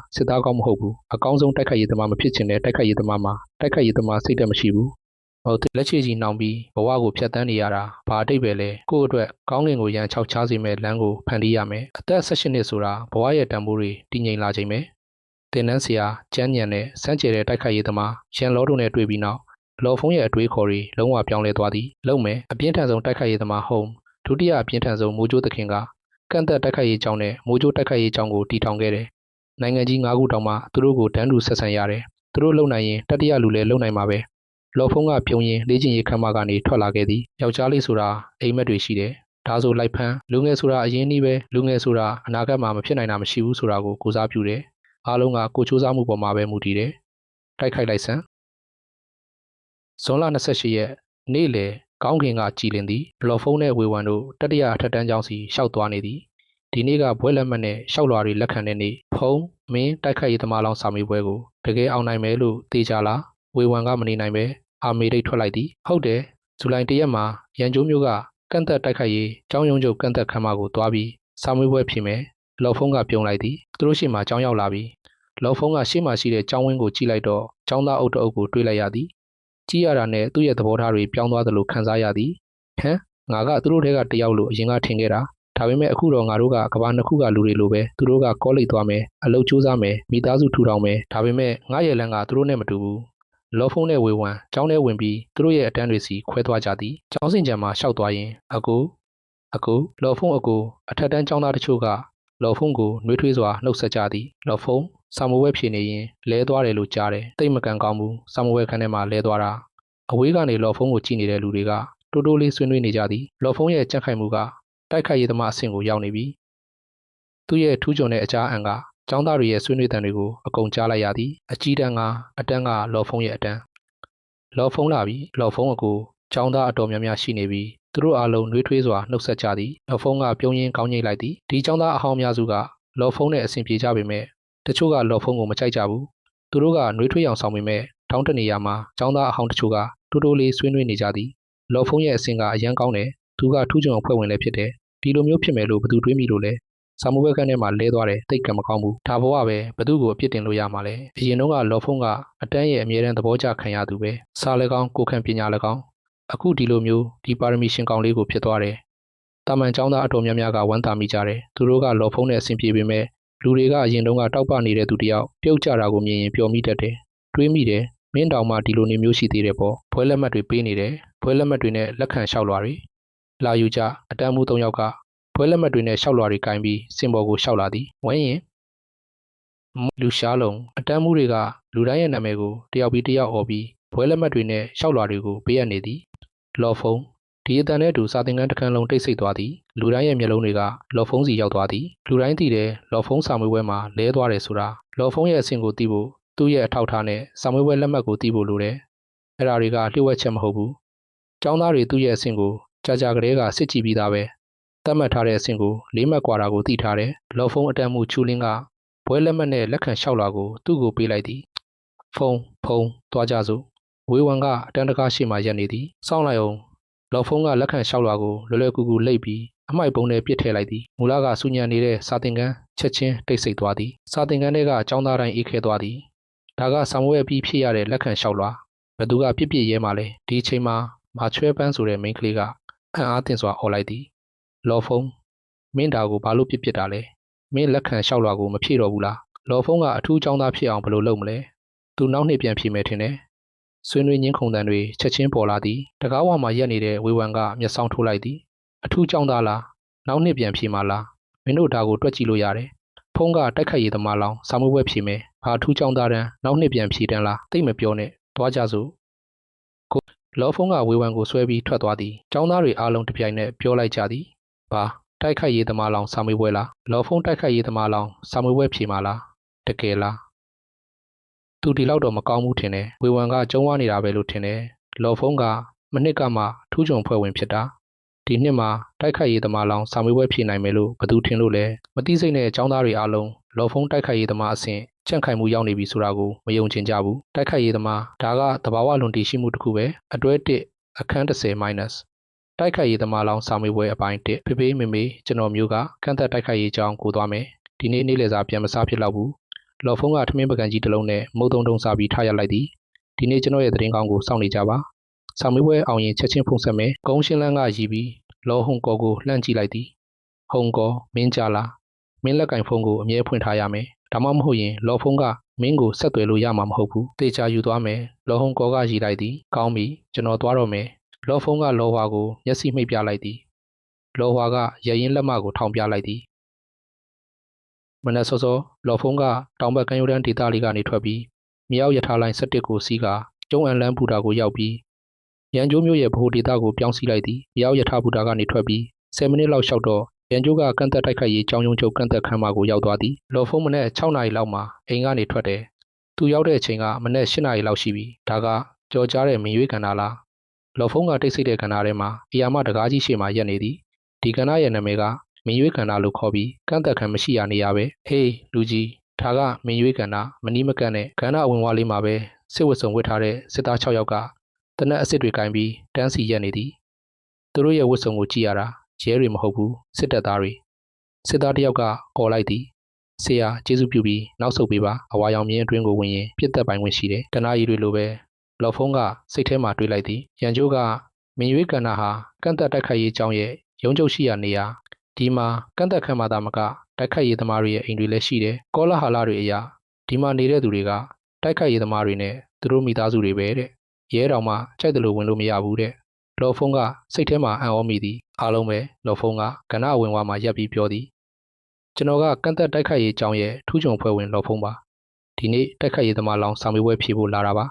Speaker 1: ာင်းမဟုတ်ဘူးအကောင်းဆုံးတိုက်ခိုက်ရေးသမားမဖြစ်ချင်တဲ့တိုက်ခိုက်ရေးသမားမှာတိုက်ခိုက်ရေးသမားစိတ်သက်မရှိဘူးဟုတ်လက်ချေကြီးနှောင်ပြီးဘဝကိုဖျက်ဆီးနေရတာဘာအတိတ်ပဲလဲကို့အတွက်ကောင်းကင်ကိုရန်ချောက်ချစေမဲ့လမ်းကိုဖန်တီးရမယ်အသက်18နှစ်ဆိုတာဘဝရဲ့တန်ဖိုးတွေတည်ငြိမ်လာချိန်ပဲတင်နန်းဆရာကျန်းညံနဲ့စမ်းကြဲတဲ့တိုက်ခိုက်ရေးသမားရန်လောတို့နဲ့တွေ့ပြီးနောက်လော်ဖုံးရဲ့အတွေးခေါ်တွေလုံးဝပြောင်းလဲသွားသည်လုံမယ်အပြင်းထန်ဆုံးတိုက်ခိုက်ရေးသမားဟုံးဒုတိယအပြင်းထန်ဆုံးမိုးကြိုးသခင်ကကန့်သက်တိုက်ခိုက်ရေးကြောင်းနဲ့မိုးကြိုးတိုက်ခိုက်ရေးကြောင်းကိုတည်ထောင်ခဲ့တယ်နိုင်ငံကြီး9ခုတောင်မှသူတို့ကိုတန်းတူဆက်ဆံရတယ်သူတို့လုံနိုင်ရင်တတိယလူလည်းလုံနိုင်မှာပဲလော်ဖုံးကပြုံးရင်လေ့ကျင့်ရေးခမ်းမကနေထွက်လာခဲ့သည်ယောက်ျားလေးဆိုတာအိမ်မက်တွေရှိတယ် ဒါဆိုလိုက်ဖမ်းလူငယ်ဆိုတာအရင်နည်းပဲလူငယ်ဆိုတာအနာဂတ်မှာမဖြစ်နိုင်တာမရှိဘူးဆိုတာကိုကိုစားပြုတယ်အားလုံးကကိုချိုးစားမှုပေါ်မှာပဲမူတည်တယ်တိုက်ခိုက်လိုက်စမ်းဇွန်လ28ရက်နေ့လယ်ကောင်းကင်ကကြည်လင်သည်ဘလော့ဖုန်းနဲ့ဝေဝံတို့တတိယအထက်တန်းကျောင်းစီရှောက်သွားနေသည်ဒီနေ့ကဘွဲလက်မှတ်နဲ့ရှောက်လွာတွေလက်ခံတဲ့နေ့ဖုံးမင်းတိုက်ခိုက်ရေးသမားလောင်းစာမေးပွဲကိုတကယ်အောင်နိုင်မယ်လို့သိကြလားဝေဝံကမနေနိုင်ပဲအာမေရိတ်ထွက်လိုက်သည်ဟုတ်တယ်ဇူလိုင်1ရက်မှာရန်ကျိုးမျိုးကကန့်သက်တိုက်ခိုက်ရေးကျောင်းရုံးချုပ်ကန့်သက်ခန်းမကိုတွားပြီးစာမေးပွဲဖြေမယ်လော်ဖုံးကပြုံးလိုက်သည်သူတို့ရှေ့မှာကျောင်းရောက်လာပြီလော်ဖုံးကရှေ့မှာရှိတဲ့ကျောင်းဝင်းကိုကြည့်လိုက်တော့ကျောင်းသားအုပ်တအုပ်ကိုတွေးလိုက်ရသည်ကြည့်ရတာနဲ့သူ့ရဲ့သဘောထားတွေပြောင်းသွားသလိုခံစားရသည်ဟမ်ငါကသူတို့ထဲကတယောက်လို့အရင်ကထင်ခဲ့တာဒါပေမဲ့အခုတော့ငါတို့ကကဘာနှစ်ခုကလူတွေလိုပဲသူတို့ကကောလိပ်သွားမယ်အလုပ်ကြိုးစားမယ်မိသားစုထူထောင်မယ်ဒါပေမဲ့ငါရဲ့လမ်းကသူတို့နဲ့မတူဘူးလော်ဖုံးနဲ့ဝေဝံကျောင်းထဲဝင်ပြီးသူတို့ရဲ့အတန်းတွေစီခွဲသွားကြသည်ကျောင်းစင်ကြံမှာရှောက်သွားရင်အကူလော်ဖုံးအကူအထက်တန်းကျောင်းသားတချို့ကလော်ဖုံးကိုနှွေးထွေးစွာနှုတ်ဆက်ကြသည်လော်ဖုံးစာမိုးဝဲဖြေနေရင်လဲသွားတယ်လို့ကြားတယ်တိတ်မကန်ကောင်းဘူးစာမိုးဝဲခန်းထဲမှာလဲသွားတာအဝေးကနေလော်ဖုံးကိုကြည့်နေတဲ့လူတွေကတိုးတိုးလေးဆွေးနွေးနေကြသည်လော်ဖုံးရဲ့ကြက်ခိုင်မှုကတိုက်ခိုက်ရေးသမားအဆင့်ကိုရောက်နေပြီသူ့ရဲ့ထူးချွန်တဲ့အကြားအံကကျောင်းသားတွေရဲ့ဆွေးနွေးသံတွေကိုအကုန်ကြားလိုက်ရသည်အကြီးတန်းကအတန်းကလော်ဖုံးရဲ့အတန်းလော်ဖုံးလာပြီလော်ဖုံးအကိုကျောင်းသားအတော်များများရှိနေပြီသူတို့အားလုံးနှွေးထွေးစွာနှုတ်ဆက်ကြသည်လော်ဖုံးကပြုံးရင်းကောင်းငိတ်လိုက်သည်ဒီကျောင်းသားအဟောင်းများစုကလော်ဖုံးနဲ့အဆင်ပြေကြပေမဲ့တချို့ကလော်ဖုံးကိုမကြိုက်ကြဘူးသူတို့ကနှွေးထွေးအောင်ဆောင်ပေမဲ့တောင်းတနေရမှာကျောင်းသားအဟောင်းတချို့ကတိုးတိုးလေးဆွေးနွေးနေကြသည်လော်ဖုံးရဲ့အဆင့်ကအရန်ကောင်းတယ်သူကထူးချွန်အဖွဲ့ဝင်လည်းဖြစ်တယ်ဒီလိုမျိုးဖြစ်မယ်လို့ဘယ်သူတွေးမိလို့လဲစာမိုးဘက်ခန်းထဲမှာလဲသွားတယ်တိတ်ကံမကောင်းဘူးဒါဘဝပဲဘသူ့ကိုအပြစ်တင်လို့ရမှာလဲအရင်တော့ကလော်ဖုံးကအတန်းရဲ့အမြဲတမ်းသဘောကျခံရသူပဲစားလည်းကောင်းကိုခံပညာလည်းကောင်းအခုဒီလိုမျိုးဒီပါရမီရှင်ကောင်လေးကိုဖြစ်သွားတယ်တာမန်ကျောင်းသားအတော်များများကဝမ်းသာမိကြတယ်သူတို့ကလော်ဖုံးနဲ့အဆင်ပြေပေမဲ့လူတွေကအရင်တုန်းကတောက်ပနေတဲ့သူတယောက်ပြုတ်ကြတာကိုမြင်ရင်ပျော်မိတတ်တယ်တွေးမိတယ်မင်းတောင်မှဒီလိုနေမျိုးရှိသေးတယ်ပေါ့ဘွဲလက်မှတ်တွေပေးနေတယ်ဘွဲလက်မှတ်တွေနဲ့လက်ခံလျှောက်လွှာတွေလာယူကြအတန်းမှု၃ယောက်ကဘွဲလက်မှတ်တွေနဲ့လျှောက်လွှာတွေကင်ပြီးစင်ပေါ်ကိုလျှောက်လာသည်ဝင်းရင်လူရှားလုံးအတန်းမှုတွေကလူတိုင်းရဲ့နာမည်ကိုတယောက်ပြီးတယောက်អော်ပြီးဘွဲလက်မှတ်တွေနဲ့လျှောက်လွှာတွေကိုပေးအပ်နေသည်လော်ဖုံးဒီအတန်နဲ့တူစာသင်ခန်းတစ်ခန်းလုံးတိတ်ဆိတ်သွားသည်လူတိုင်းရဲ့မျက်လုံးတွေကလော်ဖုံးစီရောက်သွားသည်လူတိုင်းသိတယ်လော်ဖုံးစာမေးပွဲမှာလဲသွားတယ်ဆိုတာလော်ဖုံးရဲ့အဆင့်ကိုသိဖို့သူ့ရဲ့အထောက်အထားနဲ့စာမေးပွဲလက်မှတ်ကိုသိဖို့လိုတယ်အဲ့ဒါတွေကလျှို့ဝှက်ချက်မဟုတ်ဘူးကျောင်းသားတွေသူ့ရဲ့အဆင့်ကိုကြာကလေးကစစ်ကြည့်ပြီးသားပဲသတ်မှတ်ထားတဲ့အဆင့်ကို၄မှတ်ကွာတာကိုသိထားတယ်လော်ဖုံးအတန်းမှုချူလင်းကဘွဲလက်မှတ်နဲ့လက်ခံလျှောက်လာကိုသူ့ကိုပေးလိုက်သည်ဖုံသွားကြစို့ဝေဝံကအတန်းတကားရှိမှရက်နေသည်စောင့်လိုက်အောင်လော်ဖုံးကလက်ခံလျှောက်လွှာကိုလွယ်လွယ်ကူကူလိပ်ပြီးအမိုက်ပုံးထဲပစ်ထည့်လိုက်သည်မူလကစူညံနေတဲ့စာသင်ခန်းချက်ချင်းတိတ်ဆိတ်သွားသည်စာသင်ခန်းထဲကအကြောင်းသားတိုင်းအေးခဲသွားသည်ဒါကစာမိုးဝဲပြီးဖြစ်ရတဲ့လက်ခံလျှောက်လွှာဘသူကပြစ်ရဲမှလဲဒီအချိန်မှာမာချွဲပန်းဆိုတဲ့မိန်းကလေးကအံ့အားသင့်စွာអော်လိုက်သည်လော်ဖုံးမင်းဒါကိုဘာလို့ပြစ်တာလဲမင်းလက်ခံလျှောက်လွှာကိုမဖြည့်တော့ဘူးလားလော်ဖုံးကအထူးကျောင်းသားဖြစ်အောင်ဘယ်လိုလုပ်မလဲသူနောက်နှစ်ပြန်ဖြေမယ်ထင်တယ်ဆွေးနွေးညင်းခုန်တန်တွေချက်ချင်းပေါ်လာသည်တကားဝမှာရက်နေတဲ့ဝေဝံကမျက်စောင်းထိုးလိုက်သည်အထူးကျောင်းသားလားနောက်နှစ်ပြန်ဖြေမှာလားမင်းတို့ဒါကိုတွက်ကြည့်လို့ရတယ်ဖုံးကတိုက်ခိုက်ရေးသမားလောင်းစာမေးပွဲဖြေမယ်ဘာထူးကျောင်းသားတန်းနောက်နှစ်ပြန်ဖြေတန်းလားသိမပြောနဲ့တွားကြစို့လော်ဖုံးကဝေဝံကိုဆွဲပြီးထွက်သွားသည်ကျောင်းသားတွေအားလုံးတပြိုင်နက်ပြောလိုက်ကြသည်ဘာတိုက်ခိုက်ရေးသမားလောင်းစာမေးပွဲလားလော်ဖုံးတိုက်ခိုက်ရေးသမားလောင်းစာမေးပွဲဖြေမှာလားတကယ်လားသူဒီလောက်တော့မကောင်းဘူးထင်တယ်ဝေဝံကကျုံးဝါနေတာပဲလို့ထင်တယ်လော်ဖုံးကမနှစ်ကမှထူးချွန်ဖွဲ့ဝင်ဖြစ်တာဒီနှစ်မှာတိုက်ခိုက်ရေးသမားလောင်းစာမေးပွဲဖြေနိုင်မယ်လို့ဘသူထင်လို့လဲမသိစိတ်နဲ့ကျောင်းသားတွေအားလုံးလော်ဖုံးတိုက်ခိုက်ရေးသမားအဆင့်ကြန့်ခိုင်မှုရောက်နေပြီဆိုတာကိုမယုံချင်ကြဘူးတိုက်ခိုက်ရေးသမားဒါကသဘာဝလွန်တည်ရှိမှုတစ်ခုပဲအတွဲ1အခန်း30 minus တိုက်ခိုက်ရေးသမားလောင်းစာမေးပွဲအပိုင်း1ဖေဖေးမေမေကျွန်တော်မျိုးကခန့်သက်တိုက်ခိုက်ရေးကြောင်းကိုသွားမယ်ဒီနေ့နေ့လည်စာပြန်မစားဖြစ်တော့ဘူးလော်ဖုံးကထမင်းပကံကြီးတစ်လုံးနဲ့မုတ်တုံစားပြီးထားရလိုက်သည်ဒီနေ့ကျွန်တော်ရဲ့သတင်းကောင်းကိုစောင့်နေကြပါစာမေးပွဲအောင်ရင်ချက်ချင်းဖုန်းဆက်မယ်ကုန်းရှင်းလန်းကရည်ပြီးလော်ဟုံကောကိုလှမ်းကြည့်လိုက်သည်ဟုံကောမင်းကြလားမင်းလက်ကင်ဖုန်းကိုအမြဲဖွင့်ထားရမယ်ဒါမှမဟုတ်ရင်လော်ဖုံးကမင်းကိုဆက်သွယ်လို့ရမှာမဟုတ်ဘူးတေချာယူသွားမယ်လော်ဟုံကောကရည်လိုက်သည်ကောင်းပြီကျွန်တော်သွားတော့မယ်လော်ဖုံးကလော်ဟွာကိုမျက်စိမှိတ်ပြလိုက်သည်လော်ဟွာကရရင်လက်မကိုထောင်ပြလိုက်သည်မနက်စောစောလော်ဖုံးကတောင်ဘက်ကမ်းရိုးတန်းဒေသလေးကနေထွက်ပြီးမြောက်ရထားလိုင်း17ကိုစီးကကျုံအန်လန်းဘူတာကိုရောက်ပြီးရန်ကျိုးမြို့ရဲ့ဗဟိုဒေသကိုပြောင်းစီးလိုက်သည်မြောက်ရထားဘူတာကနေထွက်ပြီး 10 မိနစ်လောက်လျှောက်တော့ရန်ကျိုးကကန့်သက်တိုက်ခိုက်ရေးကြောင်းရုံးချုပ်ကန့်သက်ခန်းမကိုရောက်သွားသည်လော်ဖုံးမနေ့6နာရီလောက်မှာအိမ်ကနေထွက်တယ်သူရောက်တဲ့အချိန်ကမနေ့8နာရီလောက်ရှိပြီဒါကကြော်ကြားတဲ့မင်ရွေးကဏ္ဍလားလော်ဖုံးကတိတ်ဆိတ်တဲ့ကဏ္ဍထဲမှာအရာမတကားကြီးရှေ့မှာရက်နေသည်ဒီကဏ္ဍရဲ့နာမည်ကမင်ရွေးကဏ္ဍလို့ခေါ်ပြီးကန့်သက်ခန်းမရှိရနေရပဲဟေးလူကြီးဒါကမင်ရွေးကဏ္ဍမနီးမကန့်နဲ့ကဏ္ဍအဝင်ဝါလေးမှာပဲစစ်ဝတ်စုံဝတ်ထားတဲ့စစ်သား6ယောက်ကတနက်အစ်စ်တွေကင်ပြီးတန်းစီရက်နေသည်သူတို့ရဲ့ဝတ်စုံကိုကြည့်ရတာရဲတွေမဟုတ်ဘူးစစ်တပ်သားတွေစစ်သားတစ်ယောက်ကခေါ်လိုက်သည်ဆရာကျေးဇူးပြုပြီးနောက်ဆုတ်ပေးပါအဝါရောင်မြင်းအတွင်းကိုဝင်ရင်ပြစ်သက်ပိုင်ဝင်ရှိတယ်တနာရီတွေလိုပဲလော်ဖုံးကစိတ်ထဲမှာတွေးလိုက်သည်ရန်ကျိုးကမင်ရွေးကဏ္ဍဟာကန့်သက်တိုက်ခိုက်ရေးကြောင်းရဲ့ရုံးချုပ်ရှိရာနေရာဒီမှာကန့်သက်ခန်းမှာသာမကတိုက်ခိုက်ရေးသမားတွေရဲ့အိမ်တွေလည်းရှိတယ်ကောလာဟာလတွေအရာဒီမှာနေတဲ့သူတွေကတိုက်ခိုက်ရေးသမားတွေနဲ့သူတို့မိသားစုတွေပဲတဲ့ရဲတော်မှကြိုက်တယ်လို့ဝင်လို့မရဘူးတဲ့လော်ဖုံးကစိတ်ထဲမှာအံ့ဩမိသည်အားလုံးပဲလော်ဖုံးကကဏ္ဍဝင်ဝါမှာရပ်ပြီးပြောသည်ကျွန်တော်ကကန့်သက်တိုက်ခိုက်ရေးကြောင်းရဲ့ထူးချွန်ဖွဲ့ဝင်လော်ဖုံးပါဒီနေ့တိုက်ခိုက်ရေးသမားလောင်းစာမေးပွဲဖြေဖို့လာတာပါ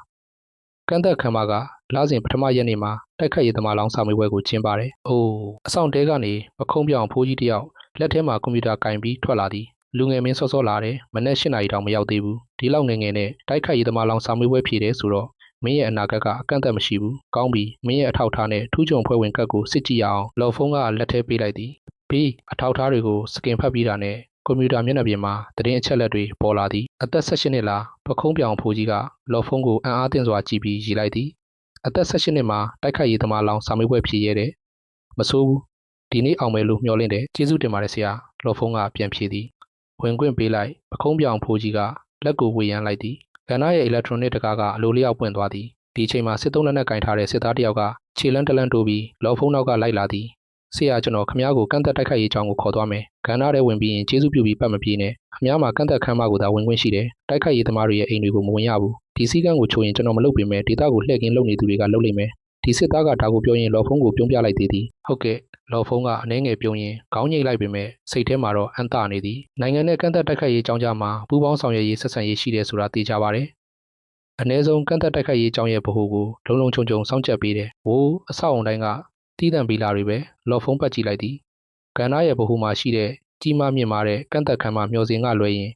Speaker 1: ကန့်သက်ခန်းမကလာစဉ်ပထမရက်နေ့မှာတိုက်ခိုက်ရေးသမားလောင်းစာမေးပွဲကိုကျင်းပါတယ်။အိုးအဆောင်တဲကနေပခုံးပြောင်ဖိုးကြီးတယောက်လက်ထဲမှာကွန်ပျူတာကင်ပြီးထွက်လာသည်လူငယ်မင်းစောစောလာတယ်မနေ့8နာရီတောင်မရောက်သေးဘူးဒီလောက်ငယ်ငယ်နဲ့တိုက်ခိုက်ရေးသမားလောင်းစာမေးပွဲဖြေတယ်ဆိုတော့မင်းရဲ့အနာဂတ်ကအကန့်အသတ်မရှိဘူးကောင်းပြီမင်းရဲ့အထောက်ထားနဲ့ထူးချွန်ဖွဲ့ဝင်ကတ်ကိုစစ်ကြည့်ရအောင်လော်ဖုံးကလက်ထဲပေးလိုက်သည်ပြီးအထောက်ထားတွေကိုစကင်ဖတ်ပြီးတာနဲ့ကွန်ပျူတာမျက်နှာပြင်မှာသတင်းအချက်အလက်တွေပေါ်လာသည်အသက်18နှစ်လားပခုံးပြောင်ဖိုးကြီးကလော်ဖုံးကိုအံ့အားသင့်စွာကြည့်ပြီးရေးလိုက်သည်အသက်18နှစ်မှာတိုက်ခိုက်ရေးသမားလောင်းစာမေးပွဲဖြေရတဲ့မဆိုးဘူးဒီနေ့အောင်မယ်လို့မျှော်လင့်တယ်ကျေးဇူးတင်ပါတယ်ဆရာလော်ဖုံးကပြန်ဖြေသည်ဝင်ခွင့်ပေးလိုက်ပခုံးပြောင်ဖိုးကြီးကလက်ကိုဝေယမ်းလိုက်သည်ကဏ္ဍရဲ့အီလက်ထရောနစ်တကားကအလိုလျောက်ပွင့်သွားသည်ဒီအချိန်မှာစစ်သုံးလက်နဲ့ကင်ထားတဲ့စစ်သားတစ်ယောက်ကခြေလန်းတလန်းတိုးပြီးလော်ဖုံးနောက်ကလိုက်လာသည်ဆရာကျွန်တော်ခမားကိုကန့်သက်တိုက်ခိုက်ရေးကြောင်းကိုခေါ်သွားမယ်ကဏ္ဍထဲဝင်ပြီးရင်ကျေးဇူးပြုပြီးပတ်မပြေးနဲ့ခမားမှာကန့်သက်ခန်းမကိုသာဝင်ခွင့်ရှိတယ်တိုက်ခိုက်ရေးသမားတွေရဲ့အိမ်တွေကိုမဝင်ရဘူးဒီစည်းကမ်းကိုချိုးရင်ကျွန်တော်မလုပ်ပေမဲ့ဒေတာကိုလှည့်ကင်းလုပ်နေသူတွေကလုပ်လိမ့်မယ်ဒီစစ်သားကဒါကိုပြောရင်လော်ဖုံးကိုပြုံးပြလိုက်သေးသည်ဟုတ်ကဲ့လော်ဖုံးကအနှဲငယ်ပြုံးရင်ခေါင်းငိတ်လိုက်ပေမဲ့စိတ်ထဲမှာတော့အံ့တနေသည်နိုင်ငံနဲ့ကန့်သက်တိုက်ခိုက်ရေးကြောင်းကြမှာပူးပေါင်းဆောင်ရွက်ရေးဆက်ဆံရေးရှိတယ်ဆိုတာသိကြပါတယ်အ ਨੇ ဆုံးကန့်သက်တိုက်ခိုက်ရေးကြောင်းရဲ့ဗဟိုကိုလုံလုံခြုံခြုံစောင့်ကြပ်ပေးတယ်။ဝိုးအဆောက်အုံတိုင်းကတီးတန့်ပီလာတွေပဲလော်ဖုံးပတ်ကြည့်လိုက်သည်။ကဏ္ဍရဲ့ဗဟိုမှာရှိတဲ့ကြီးမားမြင့်မားတဲ့ကန့်သက်ခန်းမှာမျှော်စင်ကလွဲရင်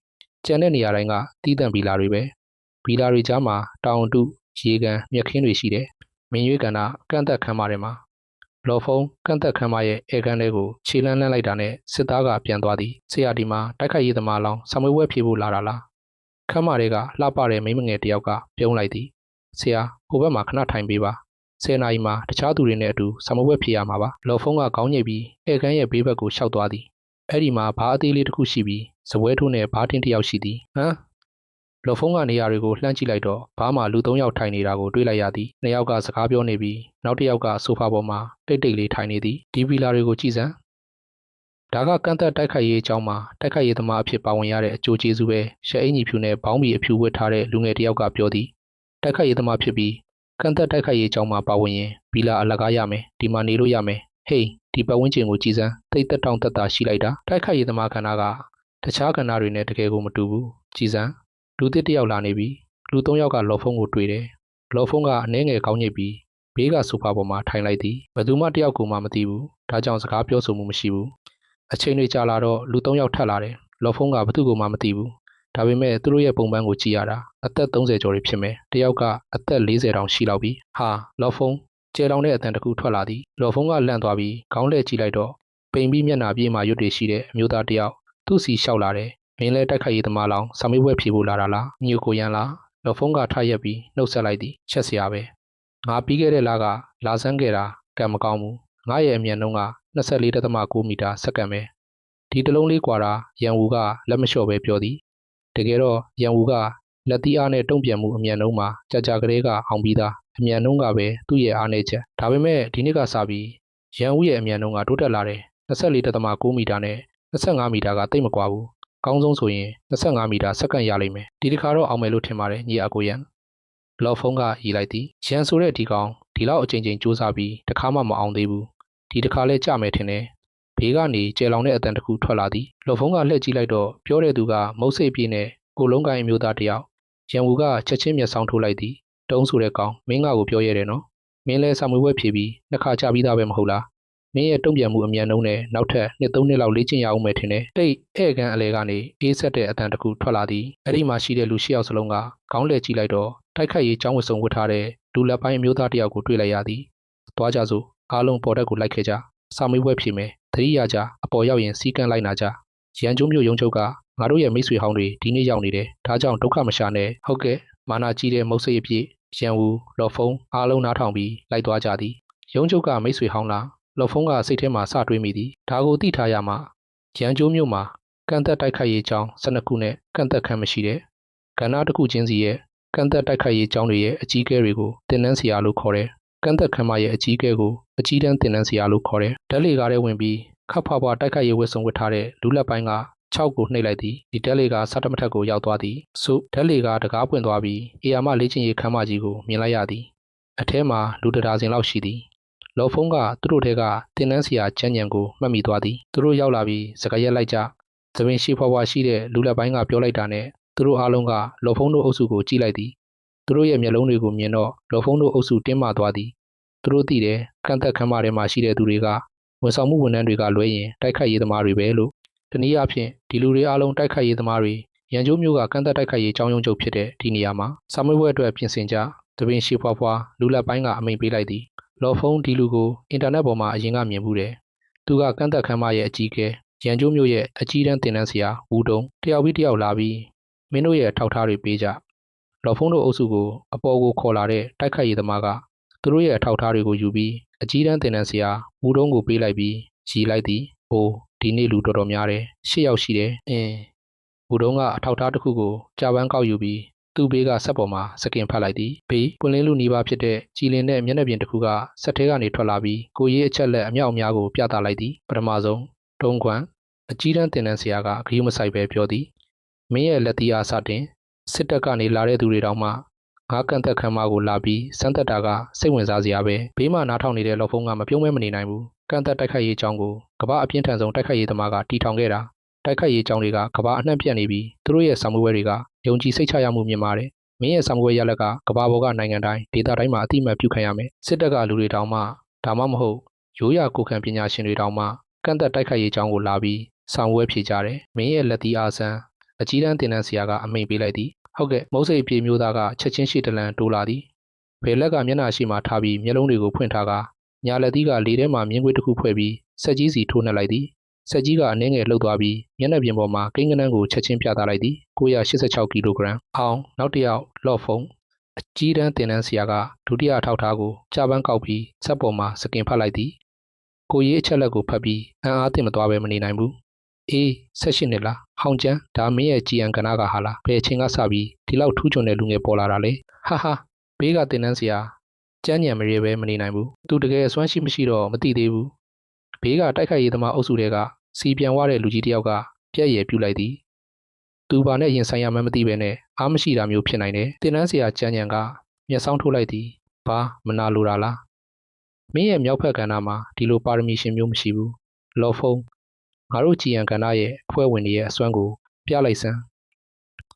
Speaker 1: ကျန်တဲ့နေရာတိုင်းကတီးတန့်ပီလာတွေပဲ။ပီလာတွေကြားမှာတောင်တုရေကန်မြက်ခင်းတွေရှိတယ်။မင်းရွေးကဏ္ဍကန့်သက်ခန်းမှာထဲမှာလော်ဖုံးကန့်သက်ခန်းမရဲ့အဲခန်းလေးကိုခြေလန်းလန်းလိုက်တာနဲ့စစ်သားကပြန်သွားသည်။ဆရာဒီမှာတိုက်ခိုက်ရေးသမားလောင်းဆံမွေးဝဲဖြေဖို့လာတာလား။ခန်းမတွေကလှပတဲ့မိန်းမငယ်တယောက်ကပြုံးလိုက်သည်ဆရာဟိုဘက်မှာခဏထိုင်ပေးပါ10နာရီမှာတခြားသူတွေနဲ့အတူဆံမွေးဖြေရမှာပါလော်ဖုံးကခေါင်းညိတ်ပြီးဧကန်းရဲ့ဘေးဘက်ကိုရှောက်သွားသည်အဲ့ဒီမှာဘားအသေးလေးတစ်ခုရှိပြီးစပွဲထိုးနဲ့ဘားတင်းတစ်ယောက်ရှိသည်ဟမ်လော်ဖုံးကနေရာတွေကိုလှမ်းကြည့်လိုက်တော့ဘားမှာလူ3ယောက်ထိုင်နေတာကိုတွေ့လိုက်ရသည်2ယောက်ကစကားပြောနေပြီးနောက်တစ်ယောက်ကဆိုဖာပေါ်မှာတိတ်တိတ်လေးထိုင်နေသည်ဒီဗီလာတွေကိုကြည့်စမ်းဒါကကန့်သက်တိုက်ခိုက်ရေးအကြောင်းမှာတိုက်ခိုက်ရေးသမားအဖြစ်ပါဝင်ရတဲ့အကျိုးကျေးဇူးပဲရှယ်အင်ကြီးဖြူနဲ့ဘောင်းဘီအဖြူဝတ်ထားတဲ့လူငယ်တစ်ယောက်ကပြောသည်တိုက်ခိုက်ရေးသမားဖြစ်ပြီးကန့်သက်တိုက်ခိုက်ရေးအကြောင်းမှာပါဝင်ရင်ဗီလာအလကားရမယ်ဒီမှာနေလို့ရမယ်ဟေးဒီပတ်ဝန်းကျင်ကိုကြည်စမ်းတိတ်တက်တောင့်တက်တာရှိလိုက်တာတိုက်ခိုက်ရေးသမားခန္ဓာကတခြားခန္ဓာတွေနဲ့တကယ်ကိုမတူဘူးကြည်စမ်းလူသစ်တစ်ယောက်လာနေပြီလူ3ယောက်ကလော်ဖုံးကိုတွေ့တယ်လော်ဖုံးကအနှဲငယ်ကောင်းညိတ်ပြီးဘေးကဆိုဖာပေါ်မှာထိုင်လိုက်သည်ဘယ်သူမှတယောက်ကိုမှမသိဘူးဒါကြောင့်စကားပြောဆိုမှုမရှိဘူးအချိန်တွေကြာလာတော့လူ3ယောက်ထပ်လာတယ်လော်ဖုံးကဘသူ့ကိုမှမသိဘူးဒါပေမဲ့သူတို့ရဲ့ပုံပန်းကိုကြည့်ရတာအသက်30ကျော်တွေဖြစ်မယ်တယောက်ကအသက်40တောင်ရှိလောက်ပြီဟာလော်ဖုံးကျဲလောင်တဲ့အတန်တကူထွက်လာသည်လော်ဖုံးကလန့်သွားပြီးခေါင်းလှည့်ကြည့်လိုက်တော့ပိန်ပြီးမျက်နှာပြေးမှရွတ်တွေရှိတဲ့အမျိုးသားတယောက်သူ့စီလျှောက်လာတယ်မင်းလဲတိုက်ခိုက်ရေးသမားလောင်စာမေးပွဲဖြေဖို့လာတာလားညိုကိုရန်လားလော်ဖုံးကထရက်ပြီးနှုတ်ဆက်လိုက်သည်ချက်စရာပဲငါပြီးခဲ့တဲ့လကလာဆန်းခဲ့တာကံမကောင်းဘူးငါရဲ့အမြန်နှုန်းက24.9 မီတာစက္ကန့်ပဲဒီတလုံးလေးကွာတာရန်ဝူကလက်မလျှော့ပဲပြောသည်တကယ်တော့ရန်ဝူကလက်သီးအားနဲ့တုံ့ပြန်မှုအမြန်နှုန်းမှာကြာကလေးကအောင်ပြီးသားအမြန်နှုန်းကပဲသူ့ရဲ့အားနည်းချက်ဒါပေမဲ့ဒီနေ့ကစပြီးရန်ဝူရဲ့အမြန်နှုန်းကတိုးတက်လာတယ်24.9 မီတာနဲ့25 မီတာကတိတ်မကွာဘူးကောင်းဆုံးဆိုရင်25 မီတာစက္ကန့်ရလိမ့်မယ်ဒီတစ်ခါတော့အောင်မယ်လို့ထင်ပါတယ်ညီအကိုရန်လော်ဖုံးကရည်လိုက်သည်ရန်ဆိုတဲ့ဒီကောင်ဒီလောက်အချိန်ချင်းစူးစမ်းပြီးတစ်ခါမှမအောင်သေးဘူးဒီတစ်ခါလဲကြမယ်ထင်တယ်ဘေးကနေကျဲလောင်တဲ့အတန်တစ်ခုထွက်လာသည်လော်ဖုံးကလှည့်ကြည့်လိုက်တော့ပြောတဲ့သူကမုတ်စိတ်ပြေးနဲ့ကိုလုံးကိုင်းအမျိုးသားတယောက်ရန်ဝူကချက်ချင်းမျက်စောင်းထိုးလိုက်သည်တုံးဆိုတဲ့ကောင်မင်းငါကိုပြောရတယ်နော်မင်းလဲစာမွေးပွဲဖြေပြီးနှစ်ခါကြပြီးသားပဲမဟုတ်လား မင်းရဲ့တုံ့ပြန်မှုအမြန်နှုန်းနဲ့နောက်ထပ်2-3နှစ်လောက်လေ့ကျင့်ရအောင်မယ်ထင်တယ်တိတ်ဧကန်အလဲကနေအေးဆက်တဲ့အတန်တစ်ခုထွက်လာသည်အဲ့ဒီမှာရှိတဲ့လူ6ယောက်စလုံးကခေါင်းလှည့်ကြည့်လိုက်တော့တိုက်ခိုက်ရေးចောင်းဝတ်စုံဝတ်ထားတဲ့လူလက်ပိုင်းအမျိုးသားတစ်ယောက်ကိုတွေ့လိုက်ရသည်သွားကြစို့အားလုံးပေါ်တက်ကိုလိုက်ခဲ့ကြစာမေးပွဲဖြေမယ်သတိရကြအပေါ်ရောက်ရင်စီးကန်းလိုက်နာကြရန်ကျုံမြို့ရုံချုပ်ကငါတို့ရဲ့မိတ်ဆွေဟောင်းတွေဒီနေ့ရောက်နေတယ်ဒါကြောင့်ဒုက္ခမရှာနဲ့ဟုတ်ကဲ့မာနာကြီးတဲ့မုတ်စိတ်အပြည့်ရန်ဝူလော်ဖုံးအားလုံးနားထောင်ပြီးလိုက်သွားကြသည်ရုံချုပ်ကမိတ်ဆွေဟောင်းလားလော်ဖုံးကစိတ်ထဲမှာစတွေးမိသည်ဒါကိုသိထားရမှရန်ကျိုးမြို့မှာကန့်သက်တိုက်ခိုက်ရေးကျောင်း12ခုနဲ့ကန့်သက်ခန်းမရှိတဲ့ကဏ္ဍတစ်ခုချင်းစီရဲ့ကန့်သက်တိုက်ခိုက်ရေးကျောင်းတွေရဲ့အကြီးအကဲတွေကိုတင်နန်းစီယာလို့ခေါ်တယ်ကန့်သက်ခန်းမရဲ့အကြီးအကဲကိုအကြီးတန်းတင်နန်းစီယာလို့ခေါ်တယ်ဓာတ်လေကားထဲဝင်ပြီးခပ်ဖွားဖွားတိုက်ခိုက်ရေးဝတ်စုံဝတ်ထားတဲ့လူလက်ပိုင်းက6ကိုနှိပ်လိုက်သည်ဒီဓာတ်လေကားစတမထက်ကိုရောက်သွားသည်စုဓာတ်လေကားတကားပွင့်သွားပြီးအေယာမလေ့ကျင့်ရေးခန်းမကြီးကိုမြင်လိုက်ရသည်အထဲမှာလူတဒါဇင်လောက်ရှိသည်လော်ဖုံးကသူတို့ထဲကတင်နန်းစီယာကျန်းညံကိုမှတ်မိသွားသည်သူတို့ရောက်လာပြီးစကားရက်လိုက်ကြသပင်ရှိဖွားဖွားရှိတဲ့လူလက်ပိုင်းကပြောလိုက်တာနဲ့သူတို့အားလုံးကလော်ဖုံးတို့အုပ်စုကိုကြည့်လိုက်သည်သူတို့ရဲ့မျက်လုံးတွေကိုမြင်တော့လော်ဖုံးတို့အုပ်စုတင်းမာသွားသည်သူတို့သိတယ်ကန့်သက်ခန်းမထဲမှာရှိတဲ့သူတွေကဝန်ဆောင်မှုဝန်ထမ်းတွေကလွဲရင်တိုက်ခိုက်ရေးသမားတွေပဲလို့တနည်းအားဖြင့်ဒီလူတွေအားလုံးတိုက်ခိုက်ရေးသမားတွေရန်ကျိုးမျိုးကကန့်သက်တိုက်ခိုက်ရေးကျောင်းရုံးချုပ်ဖြစ်တဲ့ဒီနေရာမှာစာမေးပွဲအတွက်ပြင်ဆင်ကြသပင်ရှိဖွားဖွားလူလက်ပိုင်းကအမိန့်ပေးလိုက်သည်လော်ဖုံးဒီလူကိုအင်တာနက်ပေါ်မှာအရင်ကမြင်မှုတယ်သူကကန့်သက်ခန်းမရဲ့အကြီးအကဲရန်ကျိုးမျိုးရဲ့အကြီးတန်းတင်နန်းဆရာဝူတုံတယောက်ပြီးတယောက်လာပြီးမင်းတို့ရဲ့ထောက်ထားတွေပေးကြလော်ဖုံးတို့အုပ်စုကိုအပေါ်ကိုခေါ်လာတဲ့တိုက်ခိုက်ရေးသမားကသူတို့ရဲ့ထောက်ထားတွေကိုယူပြီးအကြီးတန်းတင်နန်းဆရာဝူတုံကိုပေးလိုက်ပြီးရီလိုက်သည်ဟိုဒီနေ့လူတော်တော်များတယ်10ယောက်ရှိတယ်ဝူတုံကအထောက်ထားတစ်ခုကိုကြာပန်းကောက်ယူပြီးသူ့ဘေးကဆက်ပေါ်မှာစကင်ဖတ်လိုက်သည်ဘေးပွင့်လင်းလူနီးပါးဖြစ်တဲ့ကြည်လင်တဲ့မျက်နှာပြင်တစ်ခုကဆက်ထဲကနေထွက်လာပြီးကိုရေးအချက်လက်အမြောက်အများကိုပြသလိုက်သည်ပထမဆုံးတုံးခွန်အကြီးတန်းတင်နန်းဆရာကဂရုမစိုက်ပဲပြောသည်မင်းရဲ့လက်သီးအားစတင်စစ်တပ်ကနေလာတဲ့သူတွေတောင်မှငါကန့်သက်ခန်းမကိုလာပြီးစမ်းသက်တာကစိတ်ဝင်စားစရာပဲဘေးမှာနားထောင်နေတဲ့လော်ဖုံးကမပြုံးမဲမနေနိုင်ဘူးကန့်သက်တိုက်ခိုက်ရေးကျောင်းကိုကမ္ဘာအပြင်းထန်ဆုံးတိုက်ခိုက်ရေးသမားကတီထောင်ခဲ့တာတိုက်ခိုက်ရေးကျောင်းတွေကကမ္ဘာအနှံ့ပြန့်နေပြီးသူတို့ရဲ့စာမေးပွဲတွေကယုံကြည်စိတ်ချရမှုမြင့်မားတယ်မင်းရဲ့စာမေးပွဲရလဒ်ကကမ္ဘာပေါ်ကနိုင်ငံတိုင်းဒေသတိုင်းမှာအတိအမှတ်ပြုခံရမယ်စစ်တပ်ကလူတွေတောင်မှဒါမှမဟုတ်ရိုးရာကိုခံပညာရှင်တွေတောင်မှကန့်သက်တိုက်ခိုက်ရေးကျောင်းကိုလာပြီးဆောင်ဝဲဖြေကြတယ်မင်းရဲ့လက်သီးအားဆန်းအကြီးတန်းတင်နန်းဆရာကအမိန့်ပေးလိုက်သည်ဟုတ်ကဲ့မုတ်စိတ်ပြေမျိုးသားကချက်ချင်းရှိတလန်တိုးလာသည်ဘယ်လက်ကမျက်နှာရှိမှထားပြီးမျက်လုံးတွေကိုဖွင့်ထားကညာလက်သီးကလေထဲမှာမြင်းခွေးတစ်ခုဖွဲ့ပြီးဆက်ကြီးစီထိုးနှက်လိုက်သည်ဆက်ကြီးကအနှဲငယ်လှုပ်သွားပြီးမျက်နှာပြင်ပေါ်မှာကိန်းကနန်းကိုချက်ချင်းပြသလိုက်သည်986ကီလိုဂရမ်အောင်နောက်တစ်ယောက်လော့ဖုံအကြီးတန်းတင်နန်းဆရာကဒုတိယထောက်ထားကိုကြာပန်းကောက်ပြီးဆက်ပေါ်မှာစကင်ဖတ်လိုက်သည်ကိုရေးအချက်လက်ကိုဖတ်ပြီးအံ့အားသင့်မသွားပဲမနေနိုင်ဘူးအေး18နှစ်လားဟောင်ကျန်းဒါမင်းရဲ့ဂျီအန်ကနာကဟာလားဘယ်အချိန်ကစပြီးဒီလောက်ထူးချွန်တဲ့လူငယ်ပေါ်လာတာလဲဟာဟာဘေးကတင်နန်းဆရာကျန်းညံမရဲပဲမနေနိုင်ဘူးသူတကယ်အစွမ်းရှိမရှိတော့မသိသေးဘူးဘေးကတိုက်ခိုက်ရေးသမားအုပ်စုတွေကစီပြန်ဝတဲ့လူကြီးတယောက်ကပြက်ရည်ပြူလိုက်သည်သူဘာနဲ့ရင်ဆိုင်ရမှန်းမသိပဲနဲ့အားမရှိတာမျိုးဖြစ်နိုင်တယ်တင်နန်းဆရာကျန်းညံကမျက်စောင်းထိုးလိုက်သည်ဘာမနာလိုတာလားမင်းရဲ့မြောက်ဖက်ကဏ္ဍမှာဒီလိုပါရမီရှင်မျိုးမရှိဘူးလော်ဖုံငါတို့ဂျီအန်ကဏ္ဍရဲ့အဖွဲ့ဝင်တွေရဲ့အစွမ်းကိုပြလိုက်စမ်း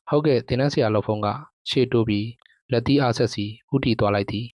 Speaker 1: ဟုတ်ကဲ့တင်နန်းဆရာလော်ဖုံကရှေ့တိုးပြီးလက်သီးအားဆက်စီဥတီသွားလိုက်သည်